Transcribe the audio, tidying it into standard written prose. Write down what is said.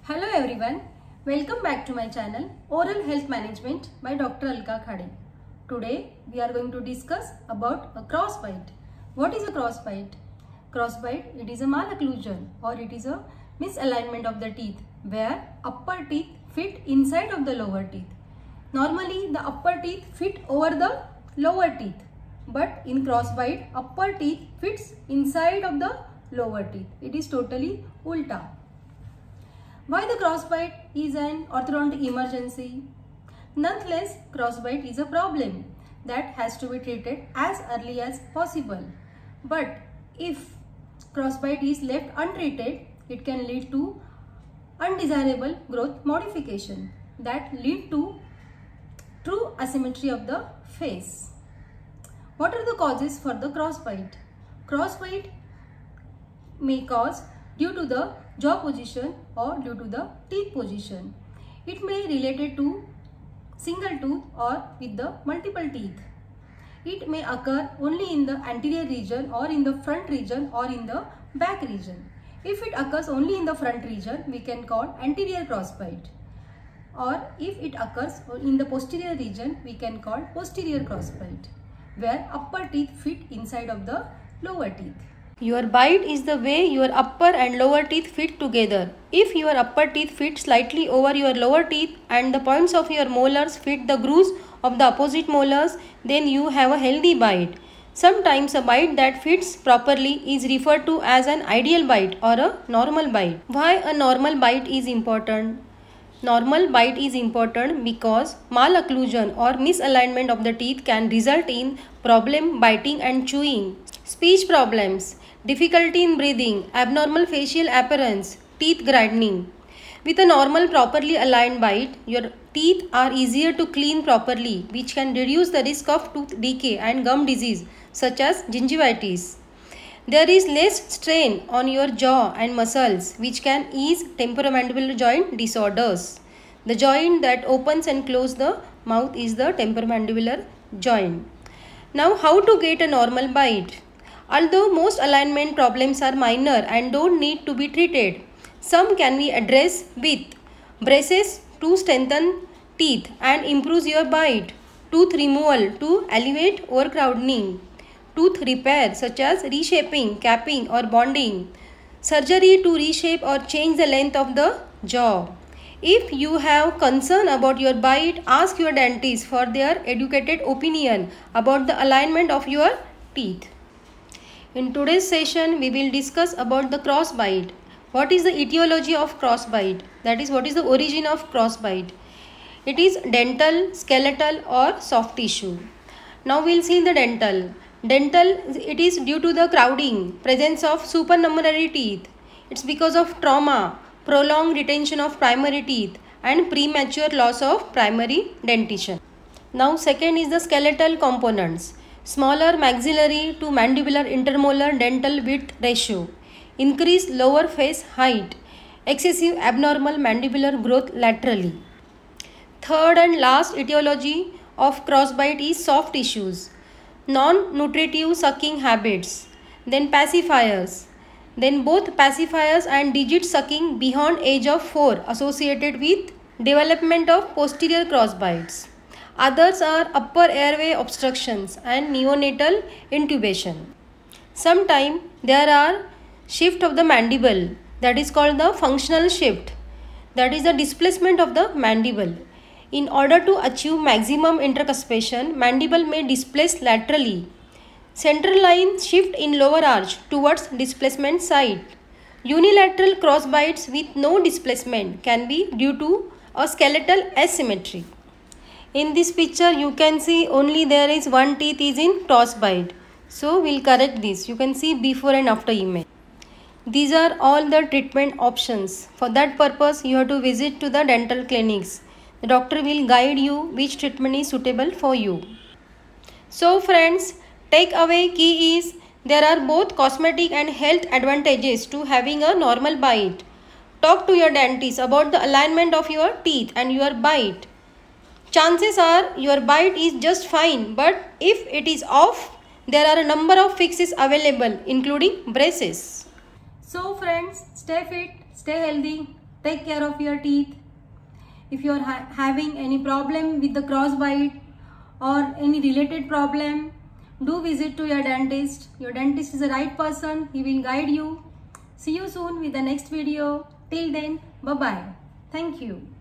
Hello everyone, welcome back to my channel Oral Health Management by Dr. Alka Khade. Today we are going to discuss about a crossbite. What is a crossbite? Crossbite, it is a malocclusion or it is a misalignment of the teeth where upper teeth fit inside of the lower teeth. Normally the upper teeth fit over the lower teeth, but in crossbite upper teeth fits inside of the lower teeth. It is totally ulta. Why the crossbite is an orthodontic emergency? Nonetheless, crossbite is a problem that has to be treated as early as possible. But if crossbite is left untreated, it can lead to undesirable growth modification that lead to true asymmetry of the face. What are the causes for the crossbite? Crossbite may cause due to the jaw position or due to the teeth position. It may related to single tooth or with the multiple teeth. It may occur only in the anterior region or in the front region or in the back region. If it occurs only in the front region, we can call anterior crossbite. Or if it occurs in the posterior region, we can call posterior crossbite, where upper teeth fit inside of the lower teeth. Your bite is the way your upper and lower teeth fit together. If your upper teeth fit slightly over your lower teeth and the points of your molars fit the grooves of the opposite molars, then you have a healthy bite. Sometimes a bite that fits properly is referred to as an ideal bite or a normal bite. Why a normal bite is important? Normal bite is important because malocclusion or misalignment of the teeth can result in problem biting and chewing. Speech problems, difficulty in breathing, abnormal facial appearance, teeth grinding. With a normal properly aligned bite, your teeth are easier to clean properly, which can reduce the risk of tooth decay and gum disease such as gingivitis. There is less strain on your jaw and muscles, which can ease temporomandibular joint disorders. The joint that opens and closes the mouth is the temporomandibular joint. Now, how to get a normal bite? Although most alignment problems are minor and don't need to be treated, some can be addressed with braces to strengthen teeth and improve your bite, tooth removal to alleviate overcrowding, tooth repair such as reshaping, capping or bonding, surgery to reshape or change the length of the jaw. If you have concern about your bite, ask your dentist for their educated opinion about the alignment of your teeth. In today's session, we will discuss about the crossbite. What is the etiology of crossbite? That is, what is the origin of crossbite? It is dental, skeletal or soft tissue. Now we will see the dental. Dental, it is due to the crowding, presence of supernumerary teeth. It's because of trauma, prolonged retention of primary teeth and premature loss of primary dentition. Now second is the skeletal components. Smaller maxillary to mandibular intermolar dental width ratio, increased lower face height, excessive abnormal mandibular growth laterally. Third and last etiology of crossbite is soft tissues, non-nutritive sucking habits, then pacifiers, then both pacifiers and digit sucking beyond age of 4 associated with development of posterior crossbites. Others are upper airway obstructions and neonatal intubation. Sometimes there are shift of the mandible, that is called the functional shift, that is the displacement of the mandible. In order to achieve maximum intercuspation, mandible may displace laterally. Central line shift in lower arch towards displacement side. Unilateral crossbites with no displacement can be due to a skeletal asymmetry. In this picture you can see only there is one teeth is in crossbite. So we will correct this. You can see before and after image. These are all the treatment options. For that purpose you have to visit to the dental clinics. The doctor will guide you which treatment is suitable for you. So friends, takeaway key is there are both cosmetic and health advantages to having a normal bite. Talk to your dentist about the alignment of your teeth and your bite. Chances are your bite is just fine, but if it is off, there are a number of fixes available including braces. So friends, stay fit, stay healthy. take care of your teeth. If you are having any problem with the crossbite or any related problem, do visit to your dentist. Your dentist is the right person. He will guide you. See you soon with the next video. Till then, bye-bye. Thank you.